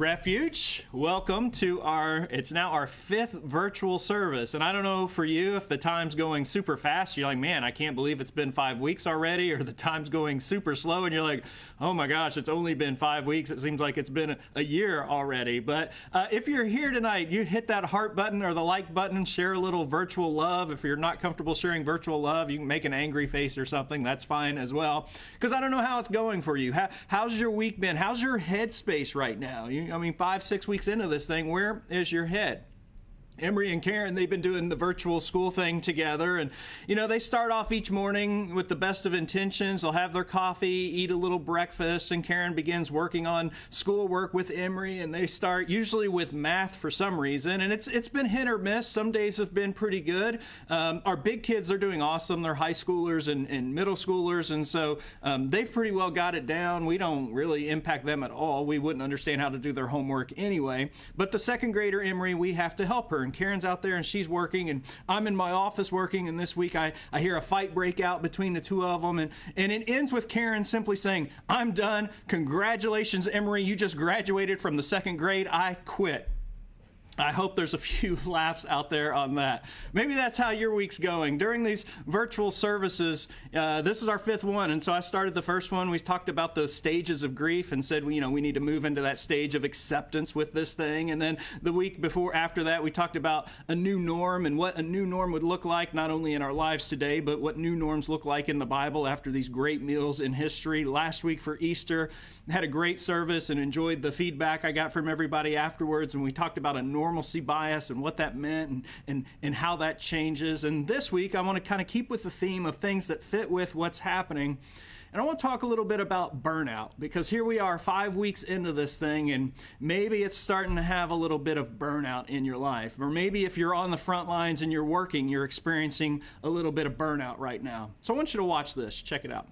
Refuge, welcome to it's now our 5th virtual service. And I don't know for you if the time's going super fast, you're like, man, I can't believe it's been 5 weeks already, or the time's going super slow and you're like, oh my gosh, it's only been 5 weeks. It seems like it's been a year already. But if you're here tonight, you hit that heart button or the like button, share a little virtual love. If you're not comfortable sharing virtual love, you can make an angry face or something. That's fine as well. Because I don't know how it's going for you. How's your week been? How's your headspace right now? 5-6 weeks into this thing, where is your head? Emery and Karen, they've been doing the virtual school thing together, and they start off each morning with the best of intentions. They'll have their coffee, eat a little breakfast, and Karen begins working on schoolwork with Emery, and they start usually with math for some reason, and it's been hit or miss. Some days have been pretty good. Our big kids are doing awesome. They're high schoolers and middle schoolers, and so they've pretty well got it down. We don't really impact them at all. We wouldn't understand how to do their homework anyway. But the second grader, Emery, we have to help her. And Karen's out there and she's working, and I'm in my office working, and this week I hear a fight break out between the two of them, and it ends with Karen simply saying, "I'm done. Congratulations, Emery. You just graduated from the second grade. I quit." I hope there's a few laughs out there on that. Maybe that's how your week's going. During these virtual services, this is our 5th one, and so I started the first one. We talked about the stages of grief and said, we need to move into that stage of acceptance with this thing. And then the week after that, we talked about a new norm and what a new norm would look like, not only in our lives today, but what new norms look like in the Bible after these great meals in history. Last week for Easter, had a great service and enjoyed the feedback I got from everybody afterwards, and we talked about a normalcy bias and what that meant and how that changes. And this week I want to kind of keep with the theme of things that fit with what's happening, and I want to talk a little bit about burnout, because here we are 5 weeks into this thing, and maybe it's starting to have a little bit of burnout in your life, or maybe if you're on the front lines and you're working, you're experiencing a little bit of burnout right now. So I want you to watch this. Check it out.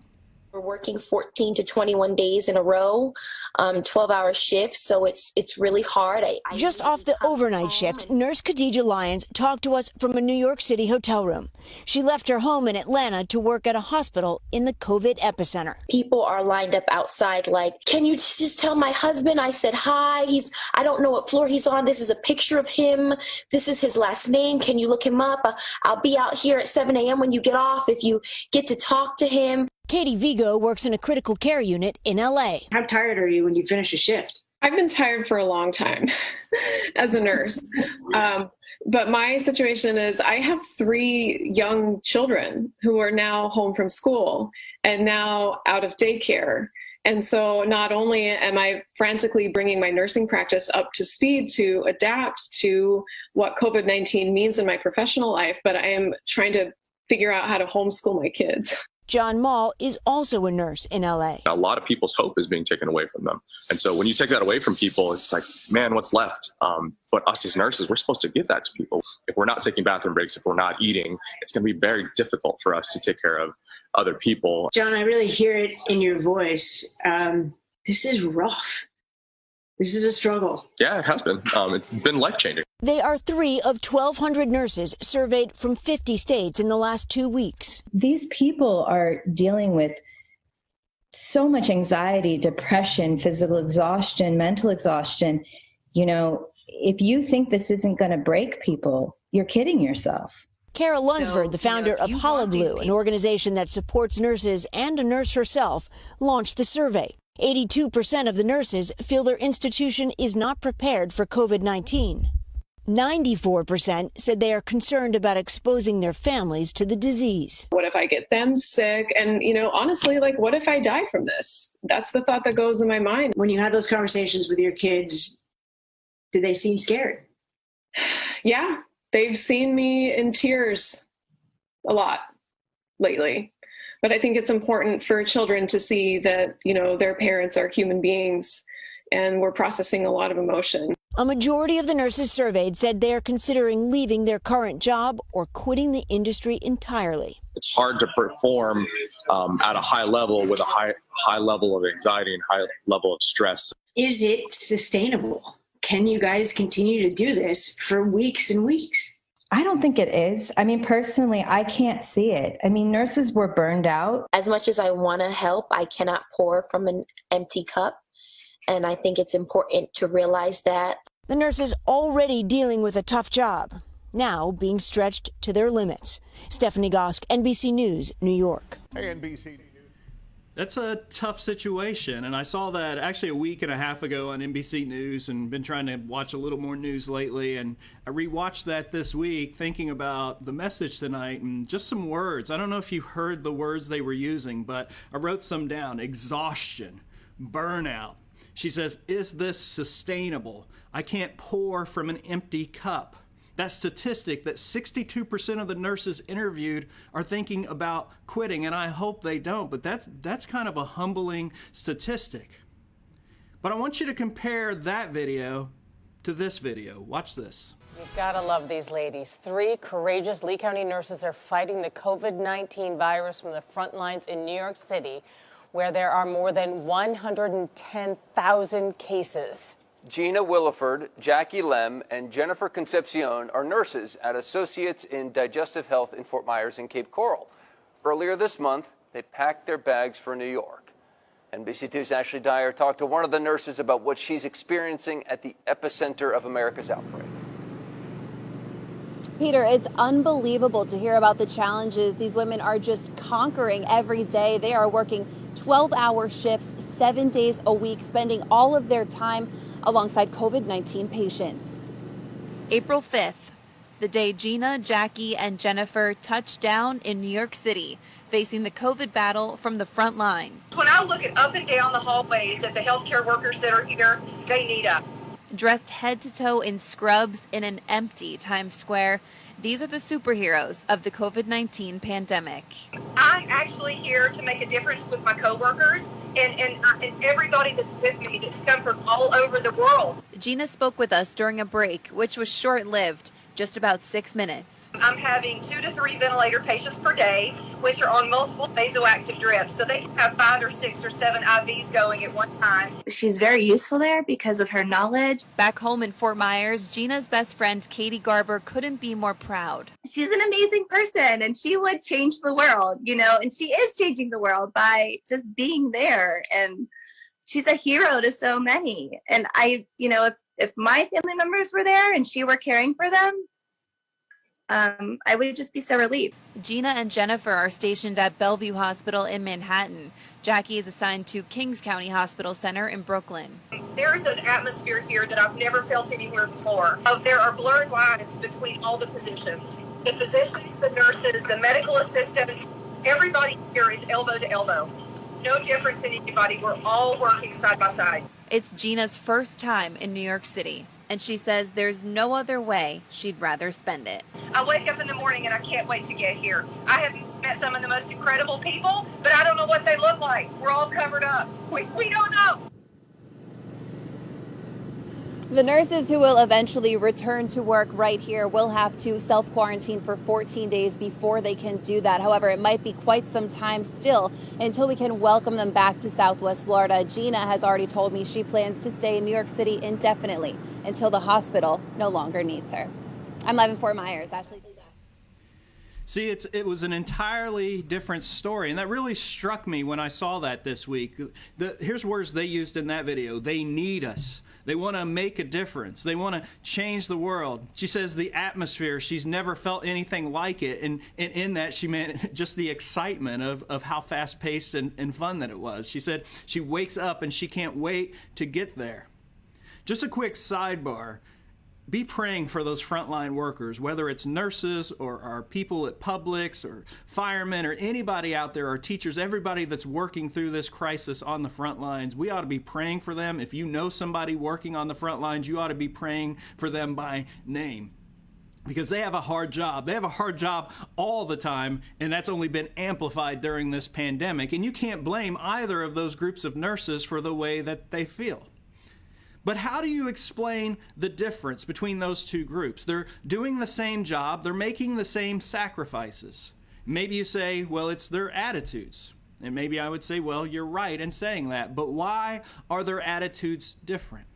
We're working 14 to 21 days in a row, 12-hour shifts, so it's really hard. Just off the overnight shift, Nurse Khadija Lyons talked to us from a New York City hotel room. She left her home in Atlanta to work at a hospital in the COVID epicenter. People are lined up outside like, "Can you just tell my husband I said hi? I don't know what floor he's on. This is a picture of him. This is his last name. Can you look him up? I'll be out here at 7 a.m. when you get off if you get to talk to him." Katie Vigo works in a critical care unit in LA. How tired are you when you finish a shift? I've been tired for a long time as a nurse. But my situation is I have 3 young children who are now home from school and now out of daycare. And so not only am I frantically bringing my nursing practice up to speed to adapt to what COVID-19 means in my professional life, but I am trying to figure out how to homeschool my kids. John Mall is also a nurse in LA. A lot of people's hope is being taken away from them. And so when you take that away from people, it's like, man, what's left? But us as nurses, we're supposed to give that to people. If we're not taking bathroom breaks, if we're not eating, it's going to be very difficult for us to take care of other people. John, I really hear it in your voice. This is rough. This is a struggle. Yeah, it has been. It's been life-changing. They are 3 of 1,200 nurses surveyed from 50 states in the last 2 weeks. These people are dealing with so much anxiety, depression, physical exhaustion, mental exhaustion. If you think this isn't going to break people, you're kidding yourself. Kara Lunsford, the founder of Hologlue, an organization that supports nurses and a nurse herself, launched the survey. 82% of the nurses feel their institution is not prepared for COVID-19. 94% said they are concerned about exposing their families to the disease. What if I get them sick? And, honestly, what if I die from this? That's the thought that goes in my mind. When you had those conversations with your kids, did they seem scared? Yeah, they've seen me in tears a lot lately. But I think it's important for children to see that, their parents are human beings and we're processing a lot of emotion. A majority of the nurses surveyed said they are considering leaving their current job or quitting the industry entirely. It's hard to perform at a high level with a high level of anxiety and high level of stress. Is it sustainable? Can you guys continue to do this for weeks and weeks? I don't think it is. Personally, I can't see it. Nurses were burned out. As much as I want to help, I cannot pour from an empty cup. And I think it's important to realize that. The nurses already dealing with a tough job, now being stretched to their limits. Stephanie Gosk, NBC News, New York. Hey, NBC. That's a tough situation, and I saw that actually a week and a half ago on NBC News, and been trying to watch a little more news lately, and I rewatched that this week thinking about the message tonight and just some words. I don't know if you heard the words they were using, but I wrote some down. Exhaustion, burnout. She says, is this sustainable? I can't pour from an empty cup. That statistic that 62% of the nurses interviewed are thinking about quitting, and I hope they don't, but that's kind of a humbling statistic. But I want you to compare that video to this video. Watch this. You've got to love these ladies. 3 courageous Lee County nurses are fighting the COVID-19 virus from the front lines in New York City, where there are more than 110,000 cases. Gina Williford, Jackie Lem, and Jennifer Concepcion are nurses at Associates in Digestive Health in Fort Myers and Cape Coral. Earlier this month, they packed their bags for New York. NBC2's Ashley Dyer talked to one of the nurses about what she's experiencing at the epicenter of America's outbreak. Peter, it's unbelievable to hear about the challenges these women are just conquering every day. They are working 12-hour shifts, 7 days a week, spending all of their time alongside COVID-19 patients. April 5th, the day Gina, Jackie, and Jennifer touched down in New York City, facing the COVID battle from the front line. When I look at up and down the hallways at the healthcare workers that are here, they need us. Dressed head to toe in scrubs in an empty Times Square, these are the superheroes of the COVID-19 pandemic. I'm actually here to make a difference with my coworkers and everybody that's with me that's come from all over the world. Gina spoke with us during a break, which was short-lived, just about 6 minutes. I'm having 2 to 3 ventilator patients per day, which are on multiple vasoactive drips. So they can have 5 or 6 or 7 IVs going at one time. She's very useful there because of her knowledge. Back home in Fort Myers, Gina's best friend, Katie Garber, couldn't be more proud. She's an amazing person and she would change the world, and she is changing the world by just being there. And she's a hero to so many. And if my family members were there and she were caring for them, I would just be so relieved. Gina and Jennifer are stationed at Bellevue Hospital in Manhattan. Jackie is assigned to Kings County Hospital Center in Brooklyn. There's an atmosphere here that I've never felt anywhere before. There are blurred lines between all the positions. The physicians, the nurses, the medical assistants, everybody here is elbow to elbow. No difference in anybody. We're all working side by side. It's Gina's first time in New York City, and she says there's no other way she'd rather spend it. I wake up in the morning and I can't wait to get here. I have met some of the most incredible people, but I don't know what they look like. We're all covered up. We don't know. The nurses who will eventually return to work right here will have to self-quarantine for 14 days before they can do that. However, it might be quite some time still until we can welcome them back to Southwest Florida. Gina has already told me she plans to stay in New York City indefinitely until the hospital no longer needs her. I'm live in Fort Myers. Ashley. See, it was an entirely different story, and that really struck me when I saw that this week. Here's words they used in that video. They need us. They want to make a difference. They want to change the world. She says the atmosphere, she's never felt anything like it. And in that, she meant just the excitement of how fast-paced and fun that it was. She said she wakes up and she can't wait to get there. Just a quick sidebar. Be praying for those frontline workers, whether it's nurses or our people at Publix or firemen or anybody out there, or teachers, everybody that's working through this crisis on the front lines. We ought to be praying for them. If you know somebody working on the front lines, you ought to be praying for them by name, because they have a hard job. They have a hard job all the time, and that's only been amplified during this pandemic. And you can't blame either of those groups of nurses for the way that they feel. But how do you explain the difference between those two groups? They're doing the same job. They're making the same sacrifices. Maybe you say, well, it's their attitudes. And maybe I would say, well, you're right in saying that. But why are their attitudes different?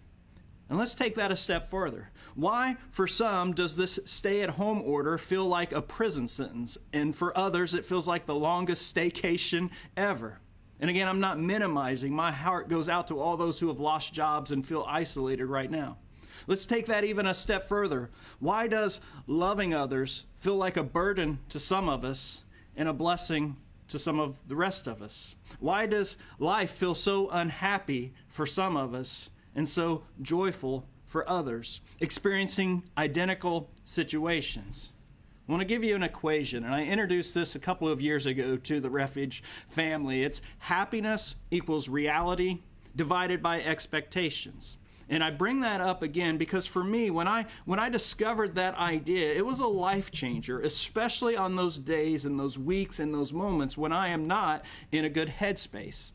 And let's take that a step further. Why, for some, does this stay-at-home order feel like a prison sentence? And for others, it feels like the longest staycation ever. And again, I'm not minimizing. My heart goes out to all those who have lost jobs and feel isolated right now. Let's take that even a step further. Why does loving others feel like a burden to some of us and a blessing to some of the rest of us? Why does life feel so unhappy for some of us and so joyful for others, experiencing identical situations? I want to give you an equation, and I introduced this a couple of years ago to the Refuge family. It's happiness equals reality divided by expectations. And I bring that up again because for me, when I discovered that idea, it was a life changer, especially on those days and those weeks and those moments when I am not in a good headspace.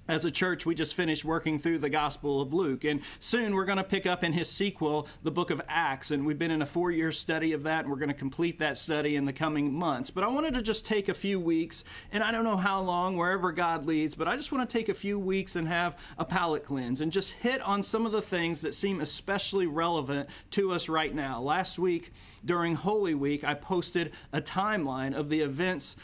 As a church, we just finished working through the Gospel of Luke, and soon we're going to pick up in his sequel, the book of Acts, and we've been in a 4-year study of that, and we're going to complete that study in the coming months. But I wanted to just take a few weeks, and I don't know how long, wherever God leads, but I just want to take a few weeks and have a palate cleanse and just hit on some of the things that seem especially relevant to us right now. Last week, during Holy Week, I posted a timeline of the events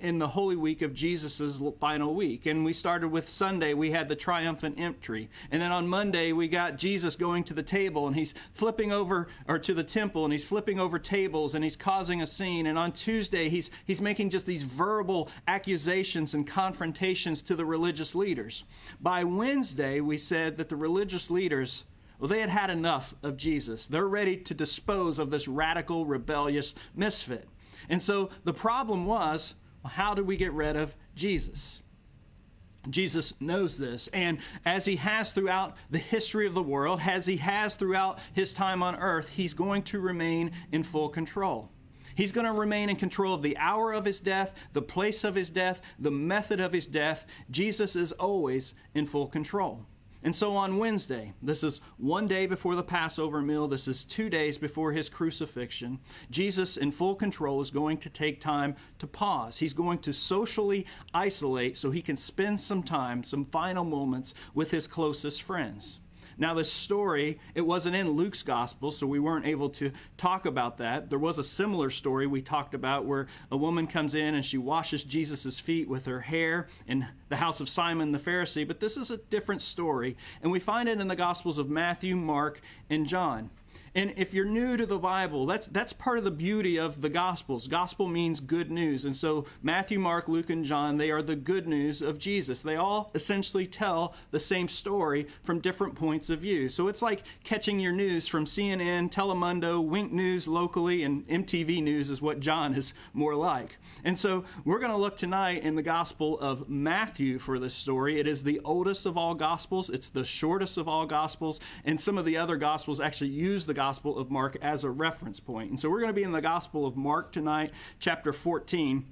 in the Holy Week of Jesus' final week, and we started with Sunday, we had the triumphant entry. And then on Monday, we got Jesus going to the table and he's flipping over, or to the temple, and he's flipping over tables and he's causing a scene. And on Tuesday, he's making just these verbal accusations and confrontations to the religious leaders. By Wednesday, we said that the religious leaders, well, they had had enough of Jesus. They're ready to dispose of this radical, rebellious misfit. And so the problem was, well, how do we get rid of Jesus? Jesus knows this, and as he has throughout the history of the world, as he has throughout his time on earth, he's going to remain in full control. He's going to remain in control of the hour of his death, the place of his death, the method of his death. Jesus is always in full control. And so on Wednesday, this is 1 day before the Passover meal, this is 2 days before his crucifixion, Jesus in full control is going to take time to pause. He's going to socially isolate so he can spend some time, some final moments with his closest friends. Now, this story, it wasn't in Luke's gospel, so we weren't able to talk about that. There was a similar story we talked about where a woman comes in and she washes Jesus' feet with her hair in the house of Simon the Pharisee, but this is a different story, and we find it in the Gospels of Matthew, Mark, and John. And if you're new to the Bible, that's part of the beauty of the Gospels. Gospel means good news. And so Matthew, Mark, Luke, and John, they are the good news of Jesus. They all essentially tell the same story from different points of view. So it's like catching your news from CNN, Telemundo, Wink News locally, and MTV News is what John is more like. And so we're going to look tonight in the Gospel of Matthew for this story. It is the oldest of all Gospels. It's the shortest of all Gospels. And some of the other Gospels actually use the Gospel of Mark as a reference point. And so we're going to be in the Gospel of Mark tonight, chapter 14.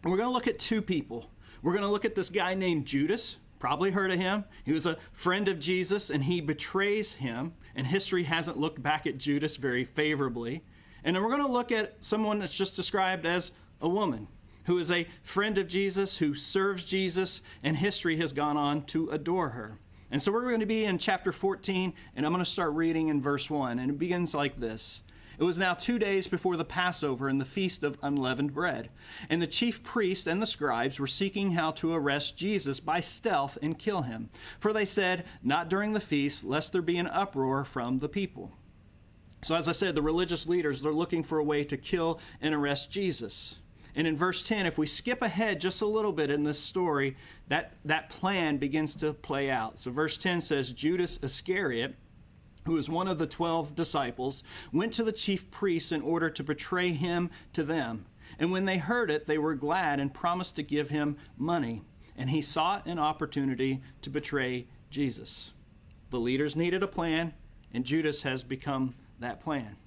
And we're going to look at two people. We're going to look at this guy named Judas. Probably heard of him. He was a friend of Jesus, and he betrays him. And history hasn't looked back at Judas very favorably. And then we're going to look at someone that's just described as a woman who is a friend of Jesus, who serves Jesus, and history has gone on to adore her. And so we're going to be in chapter 14, and I'm going to start reading in verse 1, and it begins like this. It was now 2 days before the Passover and the Feast of Unleavened Bread, and the chief priests and the scribes were seeking how to arrest Jesus by stealth and kill him. For they said, not during the feast, lest there be an uproar from the people. So as I said, the religious leaders, they're looking for a way to kill and arrest Jesus. And in verse 10, if we skip ahead just a little bit in this story, that plan begins to play out. So verse 10 says, Judas Iscariot, who was one of the 12 disciples, went to the chief priests in order to betray him to them. And when they heard it, they were glad and promised to give him money. And he sought an opportunity to betray Jesus. The leaders needed a plan, and Judas has become that plan.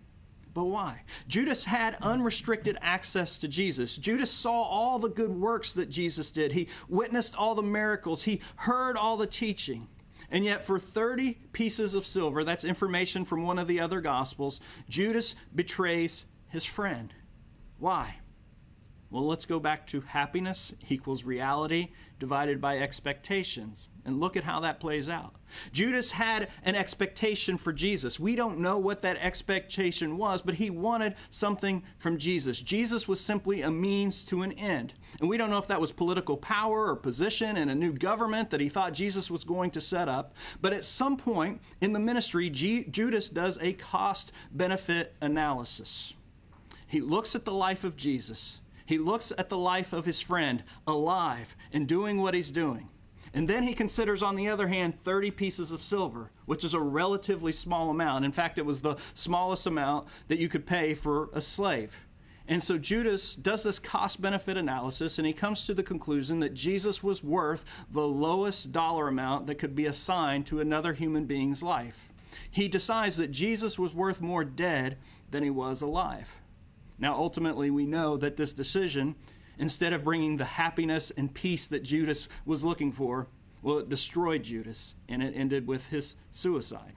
But why? Judas had unrestricted access to Jesus. Judas saw all the good works that Jesus did. He witnessed all the miracles. He heard all the teaching. And yet for 30 pieces of silver, that's information from one of the other Gospels, Judas betrays his friend. Why? Well, let's go back to happiness equals reality divided by expectations. And look at how that plays out. Judas had an expectation for Jesus. We don't know what that expectation was, but he wanted something from Jesus. Jesus was simply a means to an end. And we don't know if that was political power or position in a new government that he thought Jesus was going to set up. But at some point in the ministry, Judas does a cost-benefit analysis. He looks at the life of Jesus. He looks at the life of his friend, alive and doing what he's doing. And then he considers, on the other hand, 30 pieces of silver, which is a relatively small amount. In fact, it was the smallest amount that you could pay for a slave. And so Judas does this cost-benefit analysis, and he comes to the conclusion that Jesus was worth the lowest dollar amount that could be assigned to another human being's life. He decides that Jesus was worth more dead than he was alive. Now, ultimately, we know that this decision, instead of bringing the happiness and peace that Judas was looking for, well, it destroyed Judas, and it ended with his suicide.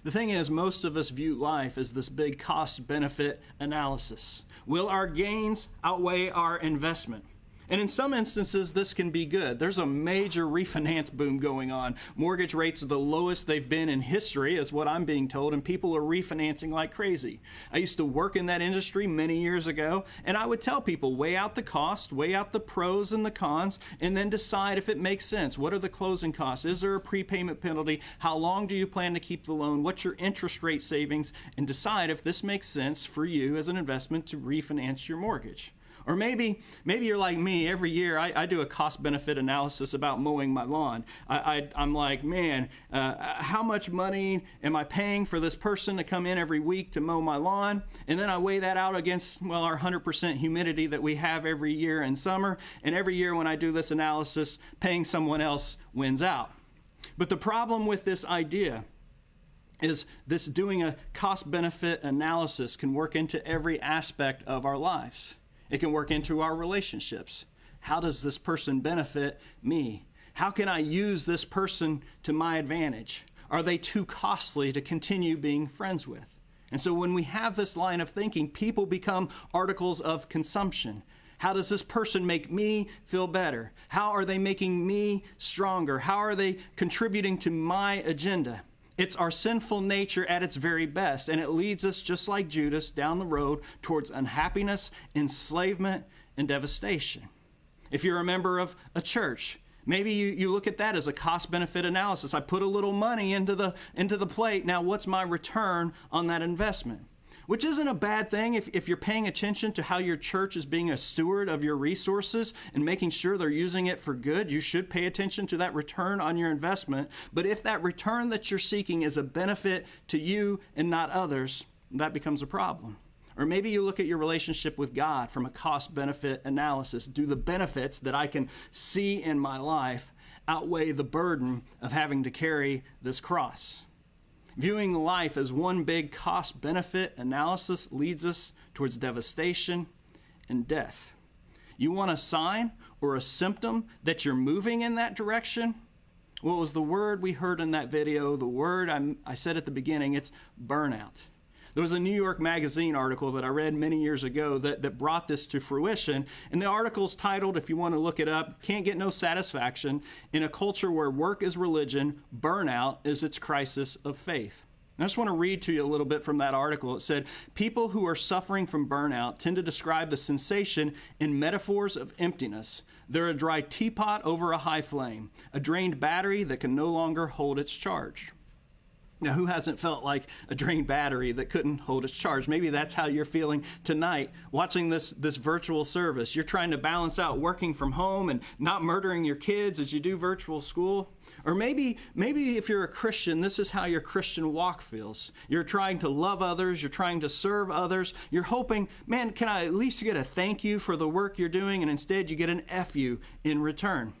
The thing is, most of us view life as this big cost-benefit analysis. Will our gains outweigh our investment? And in some instances, this can be good. There's a major refinance boom going on. Mortgage rates are the lowest they've been in history, is what I'm being told, and people are refinancing like crazy. I used to work in that industry many years ago, and I would tell people, weigh out the cost, weigh out the pros and the cons, and then decide if it makes sense. What are the closing costs? Is there a prepayment penalty? How long do you plan to keep the loan? What's your interest rate savings? And decide if this makes sense for you as an investment to refinance your mortgage. Or maybe you're like me. Every year I do a cost-benefit analysis about mowing my lawn. I'm like, man, how much money am I paying for this person to come in every week to mow my lawn? And then I weigh that out against, well, our 100% humidity that we have every year in summer. And every year when I do this analysis, paying someone else wins out. But the problem with this idea is this doing a cost-benefit analysis can work into every aspect of our lives. It can work into our relationships. How does this person benefit me? How can I use this person to my advantage? Are they too costly to continue being friends with? And so when we have this line of thinking, people become articles of consumption. How does this person make me feel better? How are they making me stronger? How are they contributing to my agenda? It's our sinful nature at its very best, and it leads us, just like Judas, down the road towards unhappiness, enslavement, and devastation. If you're a member of a church, maybe you look at that as a cost-benefit analysis. I put a little money into the plate. Now, what's my return on that investment? Which isn't a bad thing if you're paying attention to how your church is being a steward of your resources and making sure they're using it for good. You should pay attention to that return on your investment. But if that return that you're seeking is a benefit to you and not others, that becomes a problem. Or maybe you look at your relationship with God from a cost-benefit analysis. Do the benefits that I can see in my life outweigh the burden of having to carry this cross? Viewing life as one big cost-benefit analysis leads us towards devastation and death. You want a sign or a symptom that you're moving in that direction? What was the word we heard in that video? The word I said at the beginning, it's burnout. There was a New York Magazine article that I read many years ago that brought this to fruition. And the article's titled, if you want to look it up, Can't Get No Satisfaction. In a culture where work is religion, burnout is its crisis of faith. And I just want to read to you a little bit from that article. It said, people who are suffering from burnout tend to describe the sensation in metaphors of emptiness. They're a dry teapot over a high flame, a drained battery that can no longer hold its charge. Now, who hasn't felt like a drained battery that couldn't hold its charge? Maybe that's how you're feeling tonight, watching this virtual service. You're trying to balance out working from home and not murdering your kids as you do virtual school. Or maybe if you're a Christian, this is how your Christian walk feels. You're trying to love others. You're trying to serve others. You're hoping, man, can I at least get a thank you for the work you're doing? And instead you get an F you in return.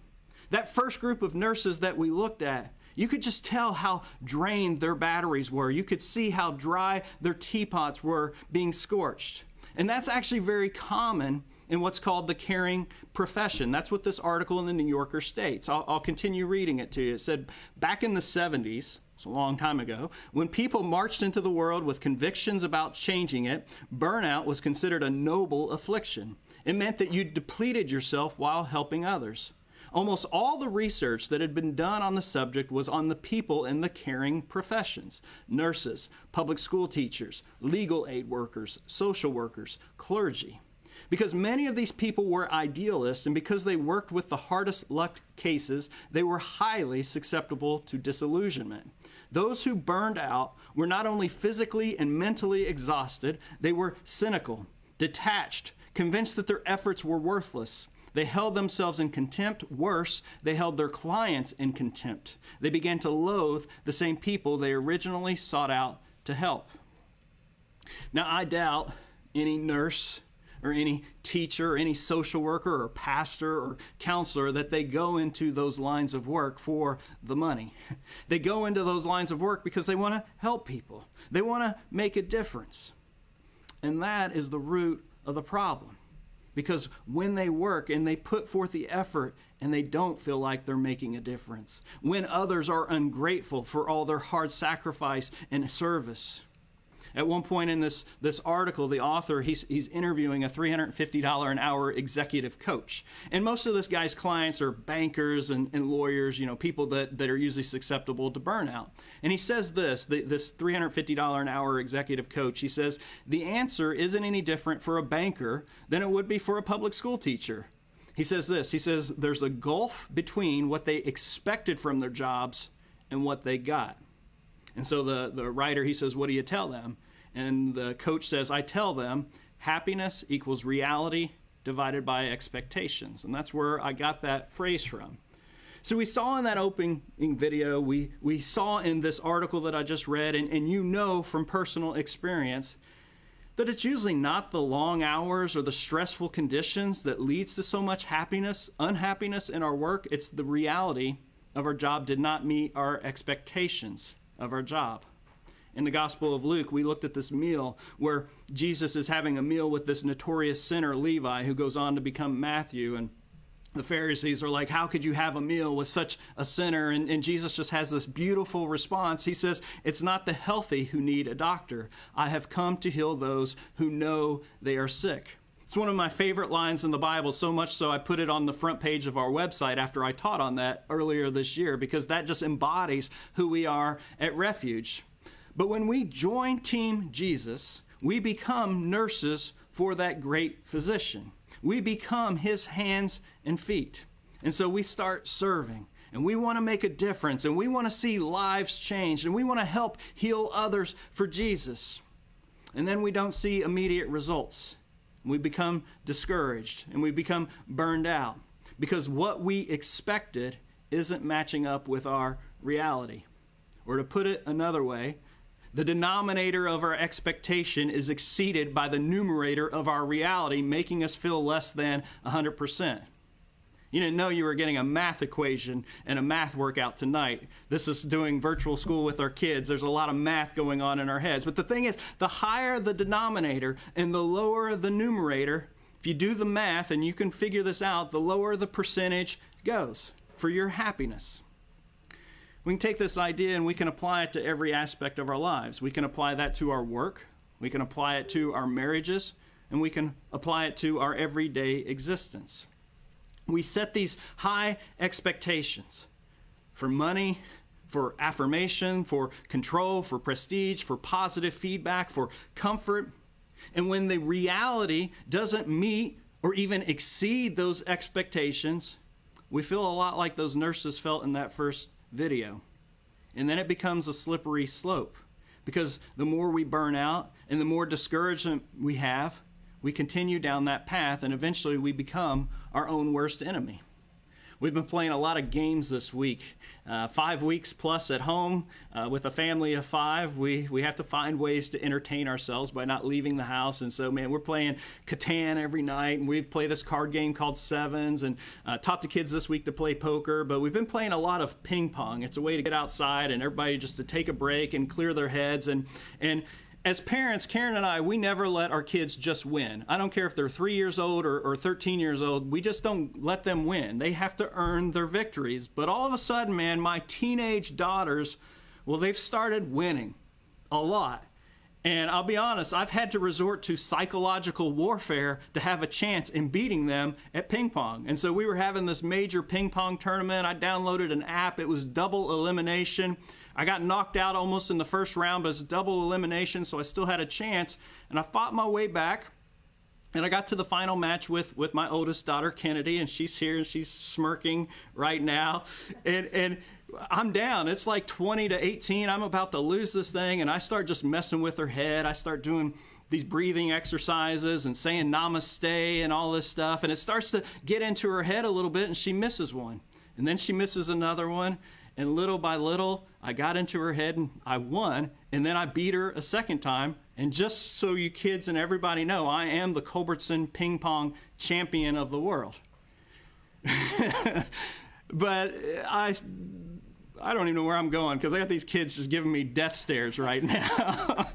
That first group of nurses that we looked at, you could just tell how drained their batteries were. You could see how dry their teapots were being scorched. And that's actually very common in what's called the caring profession. That's what this article in the New Yorker states. I'll continue reading it to you. It said, back in the 70s, it's a long time ago, when people marched into the world with convictions about changing it, burnout was considered a noble affliction. It meant that you depleted yourself while helping others. Almost all the research that had been done on the subject was on the people in the caring professions: nurses, public school teachers, legal aid workers, social workers, clergy. Because many of these people were idealists, and because they worked with the hardest luck cases, they were highly susceptible to disillusionment. Those who burned out were not only physically and mentally exhausted, they were cynical, detached, convinced that their efforts were worthless. They held themselves in contempt. Worse, they held their clients in contempt. They began to loathe the same people they originally sought out to help. Now, I doubt any nurse or any teacher or any social worker or pastor or counselor that they go into those lines of work for the money. They go into those lines of work because they want to help people. They want to make a difference. And that is the root of the problem. Because when they work and they put forth the effort and they don't feel like they're making a difference, when others are ungrateful for all their hard sacrifice and service. At one point in this article, the author, he's interviewing a $350 an hour executive coach. And most of this guy's clients are bankers and lawyers, people that are usually susceptible to burnout. And he says this $350 an hour executive coach, he says, the answer isn't any different for a banker than it would be for a public school teacher. He says this, he says, there's a gulf between what they expected from their jobs and what they got. And so the writer, he says, what do you tell them? And the coach says, I tell them happiness equals reality divided by expectations. And that's where I got that phrase from. So we saw in that opening video, we saw in this article that I just read, and from personal experience, that it's usually not the long hours or the stressful conditions that leads to so much unhappiness in our work. It's the reality of our job did not meet our expectations of our job. In the Gospel of Luke, we looked at this meal where Jesus is having a meal with this notorious sinner, Levi, who goes on to become Matthew. And the Pharisees are like, how could you have a meal with such a sinner? And Jesus just has this beautiful response. He says, it's not the healthy who need a doctor. I have come to heal those who know they are sick. It's one of my favorite lines in the Bible, so much so I put it on the front page of our website after I taught on that earlier this year, because that just embodies who we are at Refuge. But when we join Team Jesus, we become nurses for that great physician. We become his hands and feet. And so we start serving, and we want to make a difference, and we want to see lives changed, and we want to help heal others for Jesus. And then we don't see immediate results. We become discouraged and we become burned out because what we expected isn't matching up with our reality. Or to put it another way, the denominator of our expectation is exceeded by the numerator of our reality, making us feel less than 100%. You didn't know you were getting a math equation and a math workout tonight. This is doing virtual school with our kids. There's a lot of math going on in our heads. But the thing is, the higher the denominator and the lower the numerator, if you do the math and you can figure this out, the lower the percentage goes for your happiness. We can take this idea and we can apply it to every aspect of our lives. We can apply that to our work. We can apply it to our marriages. And we can apply it to our everyday existence. We set these high expectations for money, for affirmation, for control, for prestige, for positive feedback, for comfort. And when the reality doesn't meet or even exceed those expectations, we feel a lot like those nurses felt in that first video. And then it becomes a slippery slope, because the more we burn out and the more discouragement we have, we continue down that path, and eventually we become our own worst enemy. We've been playing a lot of games this week. 5 weeks plus at home with a family of 5. We have to find ways to entertain ourselves by not leaving the house. And so, we're playing Catan every night. And we've played this card game called Sevens, and taught the kids this week to play poker. But we've been playing a lot of ping pong. It's a way to get outside and everybody just to take a break and clear their heads. And as parents, Karen and I, we never let our kids just win. I don't care if they're 3 years old or 13 years old. We just don't let them win. They have to earn their victories. But all of a sudden, my teenage daughters Well, they've started winning a lot. And I'll be honest, I've had to resort to psychological warfare to have a chance in beating them at ping pong. And so we were having this major ping pong tournament. I downloaded an app. It was double elimination. I got knocked out almost in the first round, but it's double elimination, so I still had a chance. And I fought my way back. And I got to the final match with my oldest daughter, Kennedy, and she's here and she's smirking right now. And I'm down. It's like 20-18. I'm about to lose this thing, and I start just messing with her head. I start doing these breathing exercises and saying namaste and all this stuff. And it starts to get into her head a little bit, and she misses one. And then she misses another one. And little by little, I got into her head and I won. And then I beat her a second time. And just so you kids and everybody know, I am the Culbertson ping pong champion of the world. But I don't even know where I'm going because I got these kids just giving me death stares right now.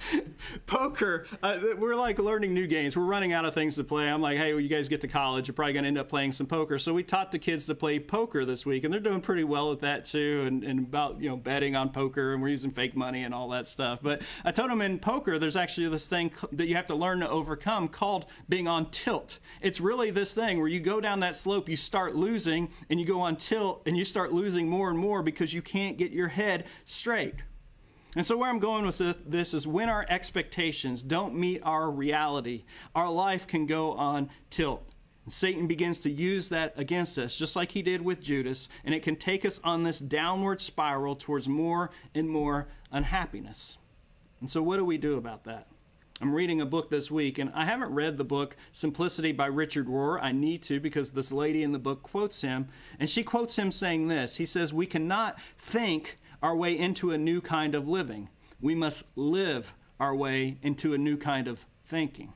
Poker, we're like learning new games. We're running out of things to play. I'm like, hey, when you guys get to college, you're probably going to end up playing some poker. So we taught the kids to play poker this week, and they're doing pretty well at that too, and about, you know, betting on poker, and we're using fake money and all that stuff. But I told them in poker, there's actually this thing that you have to learn to overcome called being on tilt. It's really this thing where you go down that slope, you start losing, and you go on tilt, and you start losing more and more because you can't get your head straight. And so where I'm going with this is when our expectations don't meet our reality, our life can go on tilt. And Satan begins to use that against us, just like he did with Judas, and it can take us on this downward spiral towards more and more unhappiness. And so what do we do about that? I'm reading a book this week, and I haven't read the book Simplicity by Richard Rohr. I need to because this lady in the book quotes him, and she quotes him saying this. He says, "We cannot think our way into a new kind of living. We must live our way into a new kind of thinking."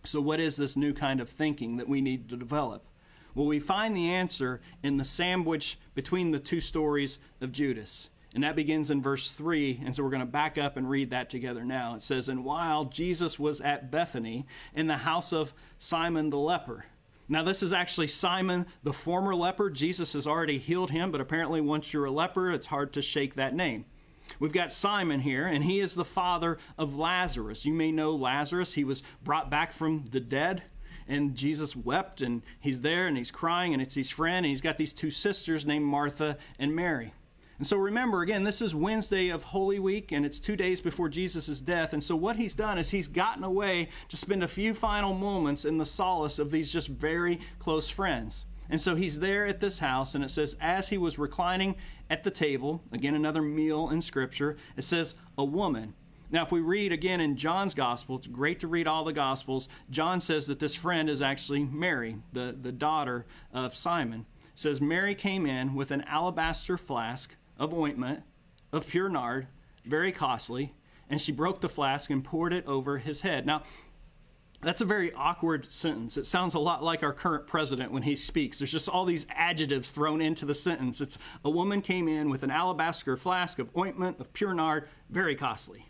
So what is this new kind of thinking that we need to develop? Well, we find the answer in the sandwich between the two stories of Judas. And that begins in verse 3, and so we're going to back up and read that together now. It says, "And while Jesus was at Bethany in the house of Simon the leper." Now this is actually Simon, the former leper. Jesus has already healed him, but apparently once you're a leper, it's hard to shake that name. We've got Simon here, and he is the father of Lazarus. You may know Lazarus. He was brought back from the dead, and Jesus wept, and he's there, and he's crying, and it's his friend, and he's got these two sisters named Martha and Mary. And so remember, again, this is Wednesday of Holy Week, and it's 2 days before Jesus' death. And so what he's done is he's gotten away to spend a few final moments in the solace of these just very close friends. And so he's there at this house, and it says, as he was reclining at the table, again, another meal in Scripture, it says, a woman. Now, if we read again in John's Gospel, it's great to read all the Gospels. John says that this friend is actually Mary, the daughter of Simon. It says, Mary came in with an alabaster flask of ointment of pure nard, very costly, and she broke the flask and poured it over his head. Now, that's a very awkward sentence. It sounds a lot like our current president when he speaks. There's just all these adjectives thrown into the sentence. It's a woman came in with an alabaster flask of ointment of pure nard, very costly.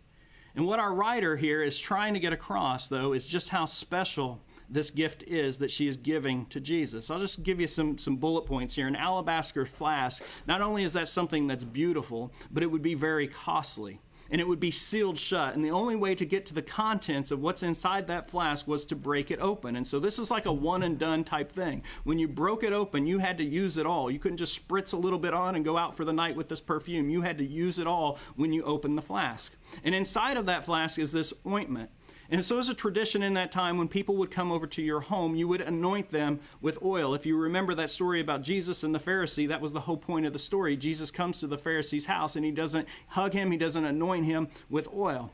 And what our writer here is trying to get across, though, is just how special this gift is that she is giving to Jesus. I'll just give you some bullet points here. An alabaster flask, not only is that something that's beautiful, but it would be very costly. And it would be sealed shut. And the only way to get to the contents of what's inside that flask was to break it open. And so this is like a one and done type thing. When you broke it open, you had to use it all. You couldn't just spritz a little bit on and go out for the night with this perfume. You had to use it all when you opened the flask. And inside of that flask is this ointment. And so as a tradition in that time, when people would come over to your home, you would anoint them with oil. If you remember that story about Jesus and the Pharisee, that was the whole point of the story. Jesus comes to the Pharisee's house and he doesn't hug him, he doesn't anoint him with oil.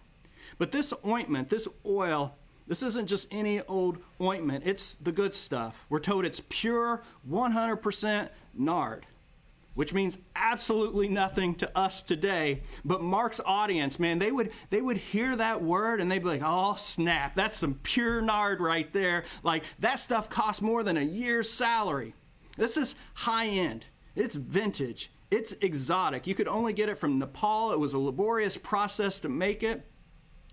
But this ointment, this oil, this isn't just any old ointment. It's the good stuff. We're told it's pure 100% nard, which means absolutely nothing to us today. But Mark's audience, man, they would hear that word and they'd be like, oh, snap, that's some pure nard right there. Like, that stuff costs more than a year's salary. This is high end. It's vintage. It's exotic. You could only get it from Nepal. It was a laborious process to make it.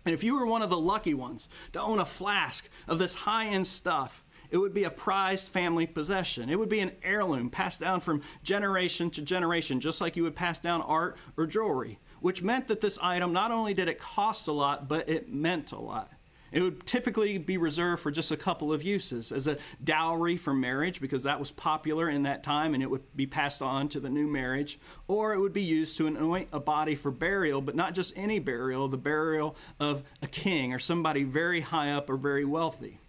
And if you were one of the lucky ones to own a flask of this high-end stuff, it would be a prized family possession. It would be an heirloom passed down from generation to generation, just like you would pass down art or jewelry, which meant that this item, not only did it cost a lot, but it meant a lot. It would typically be reserved for just a couple of uses, as a dowry for marriage, because that was popular in that time and it would be passed on to the new marriage, or it would be used to anoint a body for burial, but not just any burial, the burial of a king or somebody very high up or very wealthy.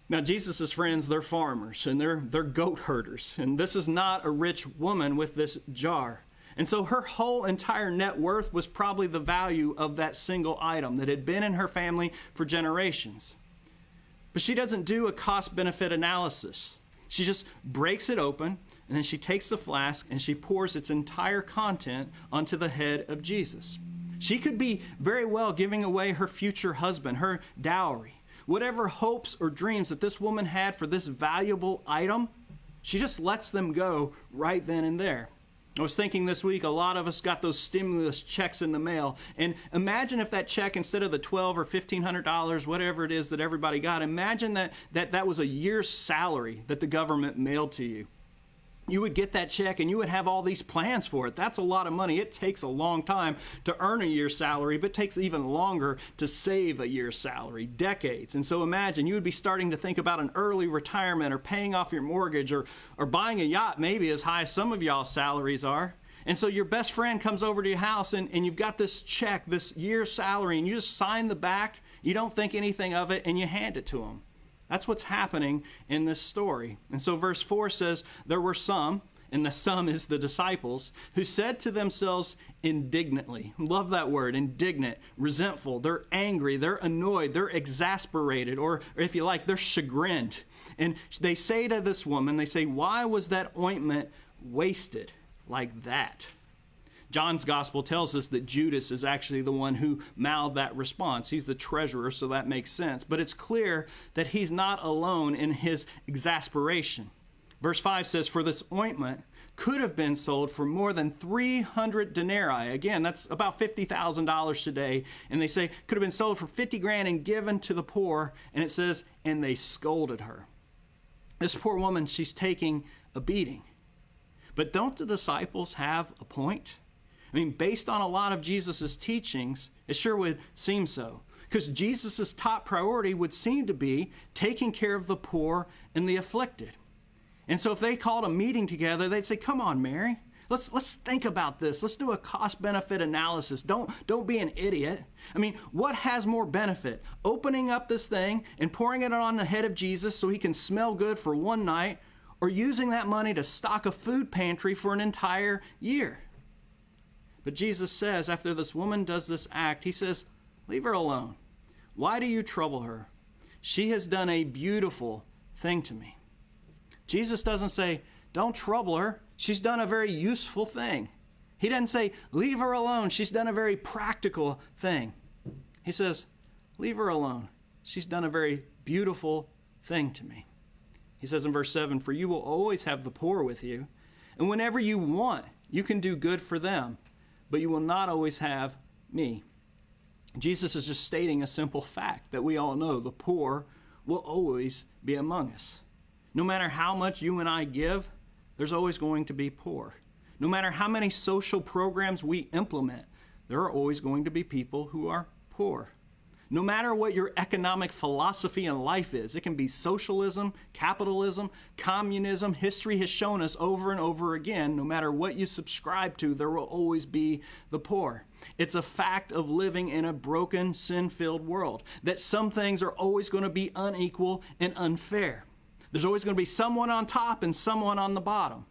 Now, Jesus' friends, they're farmers and they're goat herders, and this is not a rich woman with this jar. And so her whole entire net worth was probably the value of that single item that had been in her family for generations. But she doesn't do a cost-benefit analysis. She just breaks it open, and then she takes the flask and she pours its entire content onto the head of Jesus. She could be very well giving away her future husband, her dowry. Whatever hopes or dreams that this woman had for this valuable item, she just lets them go right then and there. I was thinking this week, a lot of us got those stimulus checks in the mail. And imagine if that check, instead of the $1,200 or $1,500, whatever it is that everybody got, imagine that was a year's salary that the government mailed to you. You would get that check and you would have all these plans for it. That's a lot of money. It takes a long time to earn a year's salary, but it takes even longer to save a year's salary, decades. And so imagine you would be starting to think about an early retirement or paying off your mortgage or buying a yacht, maybe as high as some of y'all's salaries are. And so your best friend comes over to your house and you've got this check, this year's salary, and you just sign the back. You don't think anything of it and you hand it to him. That's what's happening in this story. And so verse 4 says, there were some, and the some is the disciples, who said to themselves indignantly. Love that word, indignant, resentful. They're angry, they're annoyed, they're exasperated, or if you like, they're chagrined. And they say to this woman, they say, why was that ointment wasted like that? John's gospel tells us that Judas is actually the one who mouthed that response. He's the treasurer, so that makes sense. But it's clear that he's not alone in his exasperation. Verse 5 says, for this ointment could have been sold for more than 300 denarii. Again, that's about $50,000 today. And they say could have been sold for 50 grand and given to the poor. And it says, and they scolded her. This poor woman, she's taking a beating. But don't the disciples have a point? I mean, based on a lot of Jesus' teachings, it sure would seem so. Because Jesus' top priority would seem to be taking care of the poor and the afflicted. And so if they called a meeting together, they'd say, come on, Mary, let's think about this. Let's do a cost-benefit analysis. Don't be an idiot. I mean, what has more benefit? Opening up this thing and pouring it on the head of Jesus so he can smell good for one night, or using that money to stock a food pantry for an entire year? But Jesus says, after this woman does this act, he says, leave her alone. Why do you trouble her? She has done a beautiful thing to me. Jesus doesn't say, don't trouble her. She's done a very useful thing. He doesn't say, leave her alone. She's done a very practical thing. He says, leave her alone. She's done a very beautiful thing to me. He says in verse 7, for you will always have the poor with you, and whenever you want, you can do good for them, but you will not always have me. Jesus is just stating a simple fact that we all know: the poor will always be among us. No matter how much you and I give, there's always going to be poor. No matter how many social programs we implement, there are always going to be people who are poor. No matter what your economic philosophy in life is, it can be socialism, capitalism, communism. History has shown us over and over again, no matter what you subscribe to, there will always be the poor. It's a fact of living in a broken, sin-filled world, that some things are always going to be unequal and unfair. There's always going to be someone on top and someone on the bottom.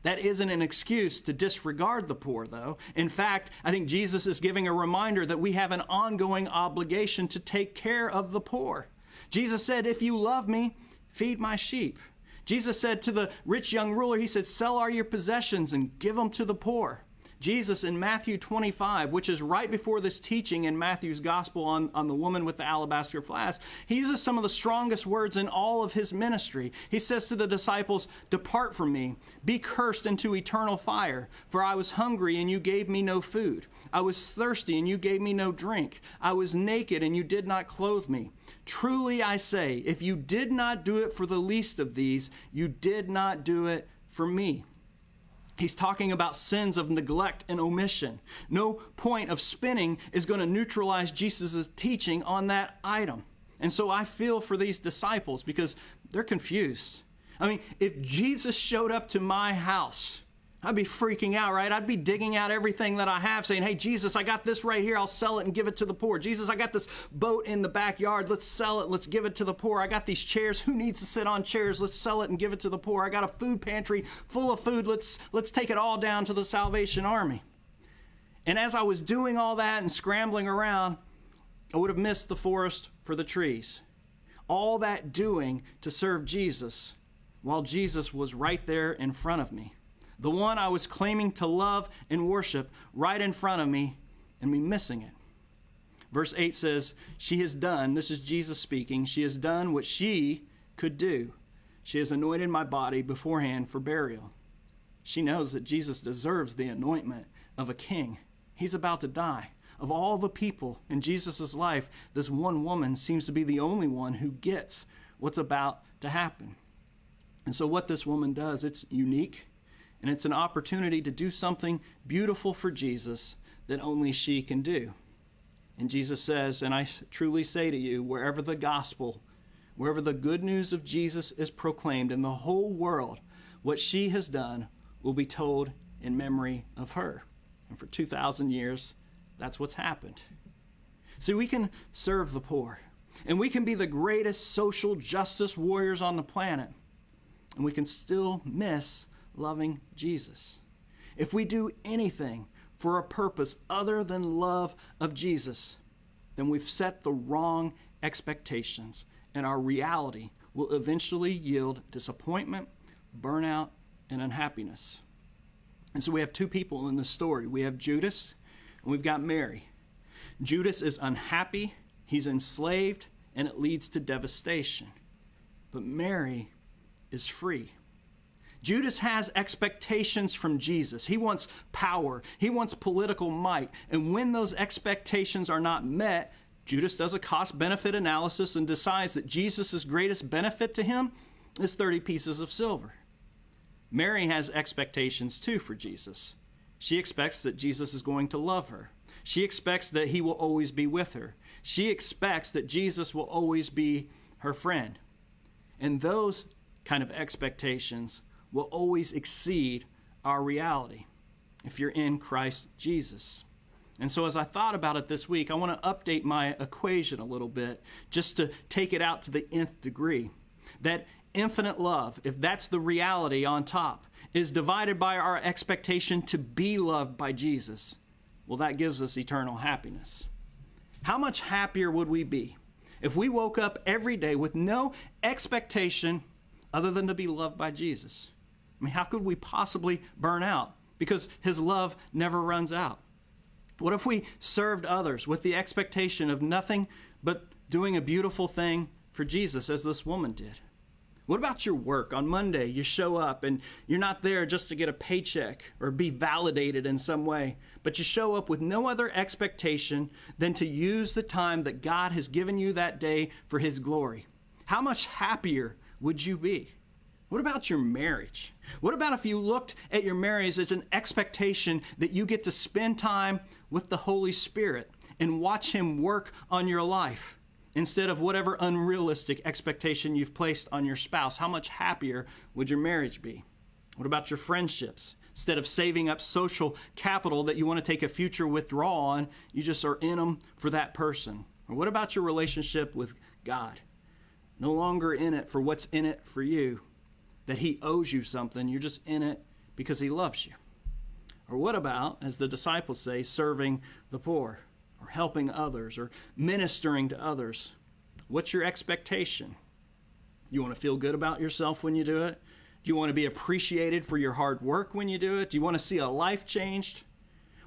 That isn't an excuse to disregard the poor, though. In fact, I think Jesus is giving a reminder that we have an ongoing obligation to take care of the poor. Jesus said, if you love me, feed my sheep. Jesus said to the rich young ruler, he said, sell all your possessions and give them to the poor. Jesus in Matthew 25, which is right before this teaching in Matthew's gospel on the woman with the alabaster flask, he uses some of the strongest words in all of his ministry. He says to the disciples, "Depart from me, be cursed into eternal fire, for I was hungry and you gave me no food. I was thirsty and you gave me no drink. I was naked and you did not clothe me. Truly I say, if you did not do it for the least of these, you did not do it for me." He's talking about sins of neglect and omission. No point of spinning is going to neutralize Jesus' teaching on that item. And so I feel for these disciples because they're confused. I mean, if Jesus showed up to my house, I'd be freaking out, right? I'd be digging out everything that I have, saying, "Hey, Jesus, I got this right here. I'll sell it and give it to the poor. Jesus, I got this boat in the backyard. Let's sell it. Let's give it to the poor. I got these chairs. Who needs to sit on chairs? Let's sell it and give it to the poor. I got a food pantry full of food. Let's take it all down to the Salvation Army." And as I was doing all that and scrambling around, I would have missed the forest for the trees. All that doing to serve Jesus while Jesus was right there in front of me. The one I was claiming to love and worship right in front of me, and me missing it. Verse 8 says, "She has done," this is Jesus speaking, "she has done what she could do. She has anointed my body beforehand for burial." She knows that Jesus deserves the anointment of a king. He's about to die. Of all the people in Jesus' life, this one woman seems to be the only one who gets what's about to happen. And so what this woman does, it's unique. And it's an opportunity to do something beautiful for Jesus that only she can do. And Jesus says, "And I truly say to you, wherever the gospel, wherever the good news of Jesus is proclaimed in the whole world, what she has done will be told in memory of her." And for 2,000 years, that's what's happened. See, we can serve the poor, and we can be the greatest social justice warriors on the planet, and we can still miss loving Jesus. If we do anything for a purpose other than love of Jesus, then we've set the wrong expectations, and our reality will eventually yield disappointment, burnout, and unhappiness. And so we have two people in this story. We have Judas and we've got Mary. Judas is unhappy, he's enslaved, and it leads to devastation. But Mary is free. Judas has expectations from Jesus. He wants power. He wants political might. And when those expectations are not met, Judas does a cost-benefit analysis and decides that Jesus' greatest benefit to him is 30 pieces of silver. Mary has expectations too for Jesus. She expects that Jesus is going to love her. She expects that he will always be with her. She expects that Jesus will always be her friend. And those kind of expectations will always exceed our reality if you're in Christ Jesus. And so as I thought about it this week, I want to update my equation a little bit just to take it out to the nth degree. That infinite love, if that's the reality on top, is divided by our expectation to be loved by Jesus. Well, that gives us eternal happiness. How much happier would we be if we woke up every day with no expectation other than to be loved by Jesus? I mean, how could we possibly burn out? Because his love never runs out. What if we served others with the expectation of nothing but doing a beautiful thing for Jesus, as this woman did? What about your work? On Monday, you show up and you're not there just to get a paycheck or be validated in some way, but you show up with no other expectation than to use the time that God has given you that day for his glory. How much happier would you be? What about your marriage? What about if you looked at your marriage as an expectation that you get to spend time with the Holy Spirit and watch him work on your life instead of whatever unrealistic expectation you've placed on your spouse? How much happier would your marriage be? What about your friendships? Instead of saving up social capital that you want to take a future withdrawal on, you just are in them for that person. Or what about your relationship with God? No longer in it for what's in it for you, that he owes you something. You're just in it because he loves you. Or what about, as the disciples say, serving the poor or helping others or ministering to others? What's your expectation? You want to feel good about yourself when you do it? Do you want to be appreciated for your hard work when you do it? Do you want to see a life changed?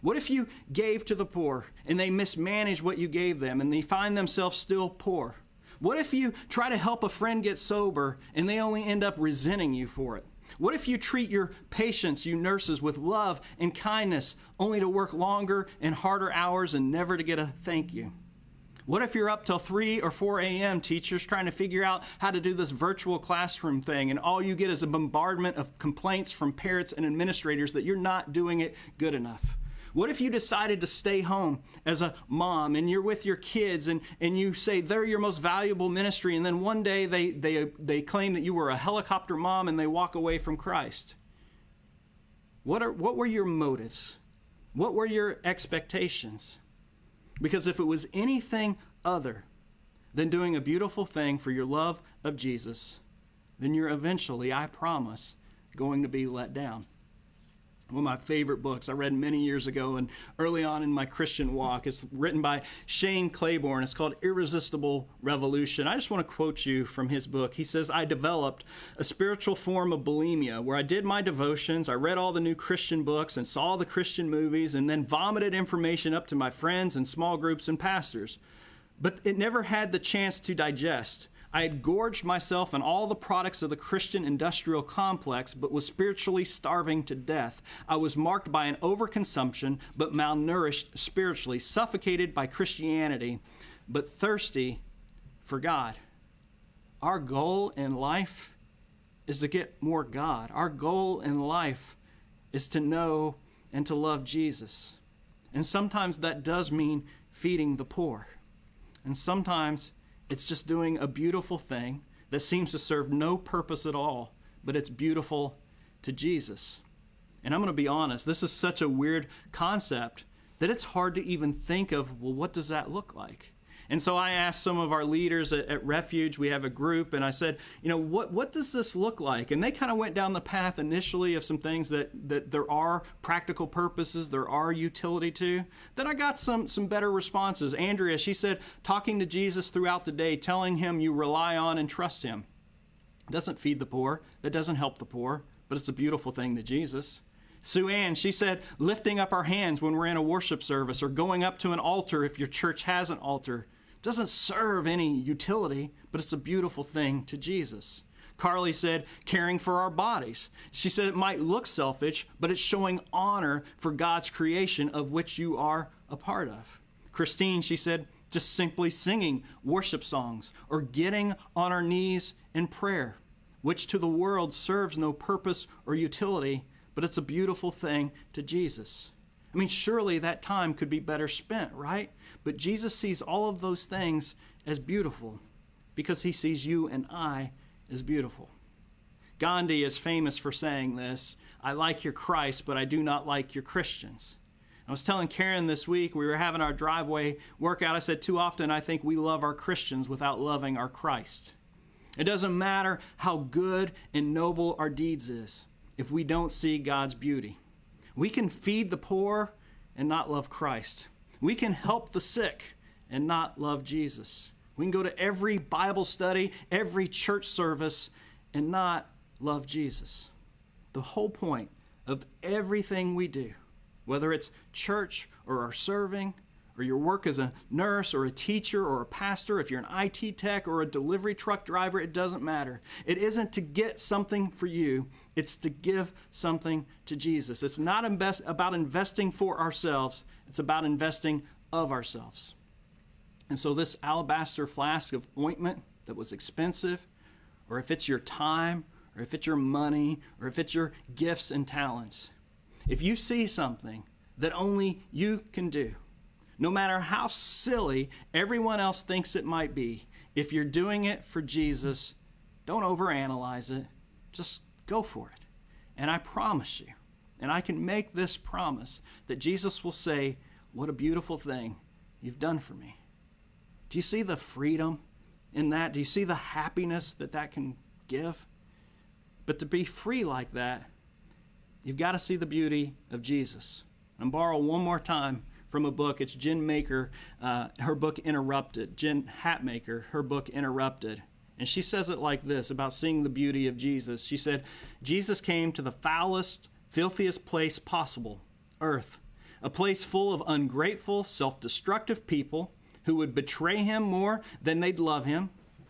What if you gave to the poor and they mismanage what you gave them and they find themselves still poor? What if you try to help a friend get sober and they only end up resenting you for it? What if you treat your patients, you nurses, with love and kindness, only to work longer and harder hours and never to get a thank you? What if you're up till 3 or 4 a.m., teachers, trying to figure out how to do this virtual classroom thing, and all you get is a bombardment of complaints from parents and administrators that you're not doing it good enough? What if you decided to stay home as a mom and you're with your kids and you say they're your most valuable ministry, and then one day they claim that you were a helicopter mom and they walk away from Christ? What were your motives? What were your expectations? Because if it was anything other than doing a beautiful thing for your love of Jesus, then you're eventually, I promise, going to be let down. One of my favorite books I read many years ago and early on in my Christian walk is written by Shane Claiborne. It's called Irresistible Revolution. I just want to quote you from his book. He says, "I developed a spiritual form of bulimia where I did my devotions, I read all the new Christian books and saw the Christian movies and then vomited information up to my friends and small groups and pastors. But it never had the chance to digest. I had gorged myself on all the products of the Christian industrial complex, but was spiritually starving to death. I was marked by an overconsumption, but malnourished spiritually, suffocated by Christianity, but thirsty for God." Our goal in life is to get more God. Our goal in life is to know and to love Jesus. And sometimes that does mean feeding the poor. And sometimes it's just doing a beautiful thing that seems to serve no purpose at all, but it's beautiful to Jesus. And I'm going to be honest, this is such a weird concept that it's hard to even think of, well, what does that look like? And so I asked some of our leaders at Refuge, we have a group, and I said, what does this look like? And they kind of went down the path initially of some things that there are practical purposes, there are utility to. Then I got some better responses. Andrea, she said, talking to Jesus throughout the day, telling him you rely on and trust him. It doesn't feed the poor, that doesn't help the poor, but it's a beautiful thing to Jesus. Sue Ann, she said, lifting up our hands when we're in a worship service or going up to an altar if your church has an altar. Doesn't serve any utility, but it's a beautiful thing to Jesus. Carly said, caring for our bodies. She said it might look selfish, but it's showing honor for God's creation of which you are a part of. Christine, she said, just simply singing worship songs or getting on our knees in prayer, which to the world serves no purpose or utility, but it's a beautiful thing to Jesus. I mean, surely that time could be better spent, right? But Jesus sees all of those things as beautiful because he sees you and I as beautiful. Gandhi is famous for saying this, "I like your Christ, but I do not like your Christians." I was telling Karen this week, we were having our driveway workout. I said, too often I think we love our Christians without loving our Christ. It doesn't matter how good and noble our deeds is if we don't see God's beauty. We can feed the poor and not love Christ. We can help the sick and not love Jesus. We can go to every Bible study, every church service, and not love Jesus. The whole point of everything we do, whether it's church or our serving, or your work as a nurse or a teacher or a pastor, if you're an IT tech or a delivery truck driver, it doesn't matter. It isn't to get something for you. It's to give something to Jesus. It's not about investing for ourselves. It's about investing of ourselves. And so this alabaster flask of ointment that was expensive, or if it's your time, or if it's your money, or if it's your gifts and talents, if you see something that only you can do, no matter how silly everyone else thinks it might be, if you're doing it for Jesus, don't overanalyze it. Just go for it. And I promise you, and I can make this promise, that Jesus will say, what a beautiful thing you've done for me. Do you see the freedom in that? Do you see the happiness that that can give? But to be free like that, you've got to see the beauty of Jesus. And borrow one more time from a book. It's Jen Maker, her book Interrupted. Jen Hatmaker, her book Interrupted. And she says it like this about seeing the beauty of Jesus. She said, Jesus came to the foulest, filthiest place possible, earth, a place full of ungrateful, self-destructive people who would betray him more than they'd love him,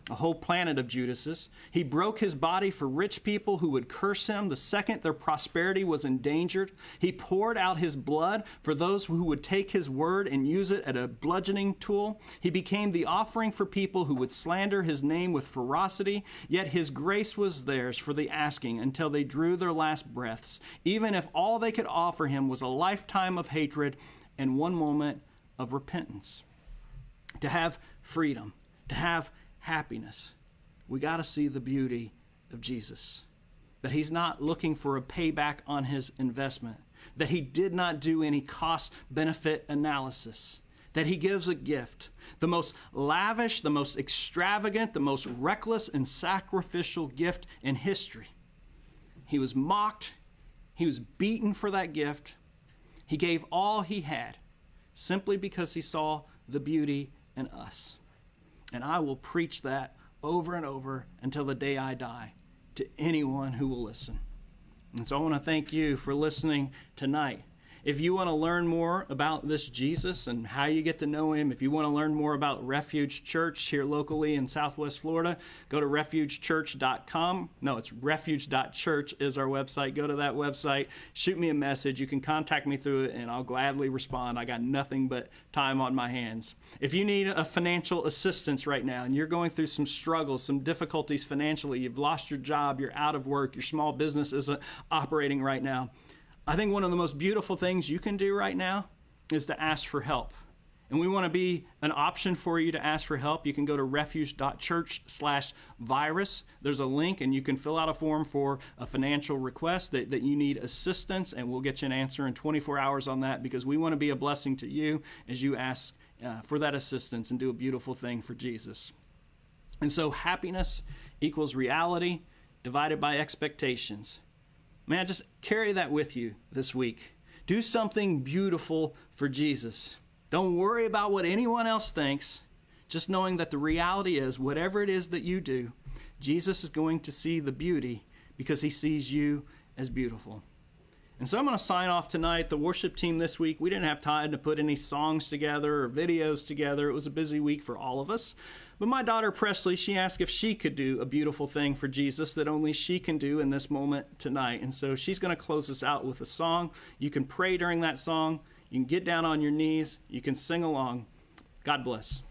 a whole planet of Judases. He broke his body for rich people who would curse him the second their prosperity was endangered. He poured out his blood for those who would take his word and use it as a bludgeoning tool. He became the offering for people who would slander his name with ferocity, yet his grace was theirs for the asking until they drew their last breaths, even if all they could offer him was a lifetime of hatred and one moment of repentance. To have freedom, to have happiness, we got to see the beauty of Jesus. That he's not looking for a payback on his investment. That he did not do any cost-benefit analysis. That he gives a gift, the most lavish, the most extravagant, the most reckless and sacrificial gift in history. He was mocked. He was beaten for that gift. He gave all he had simply because he saw the beauty in us. And I will preach that over and over until the day I die to anyone who will listen. And so I want to thank you for listening tonight. If you want to learn more about this Jesus and how you get to know him, if you want to learn more about Refuge.Church here locally in Southwest Florida, go to Refuge.Church.com. No, it's Refuge.Church is our website. Go to that website, shoot me a message. You can contact me through it and I'll gladly respond. I got nothing but time on my hands. If you need a financial assistance right now and you're going through some struggles, some difficulties financially, you've lost your job, you're out of work, your small business isn't operating right now, I think one of the most beautiful things you can do right now is to ask for help. And we want to be an option for you to ask for help. You can go to Refuge.Church/virus. There's a link and you can fill out a form for a financial request that you need assistance, and we'll get you an answer in 24 hours on that, because we want to be a blessing to you as you ask for that assistance and do a beautiful thing for Jesus. And so happiness equals reality divided by expectations. Man, just carry that with you this week. Do something beautiful for Jesus. Don't worry about what anyone else thinks. Just knowing that the reality is, whatever it is that you do, Jesus is going to see the beauty because he sees you as beautiful. And so I'm going to sign off tonight. The worship team this week, we didn't have time to put any songs together or videos together. It was a busy week for all of us. But my daughter Presley, she asked if she could do a beautiful thing for Jesus that only she can do in this moment tonight. And so she's going to close us out with a song. You can pray during that song. You can get down on your knees. You can sing along. God bless.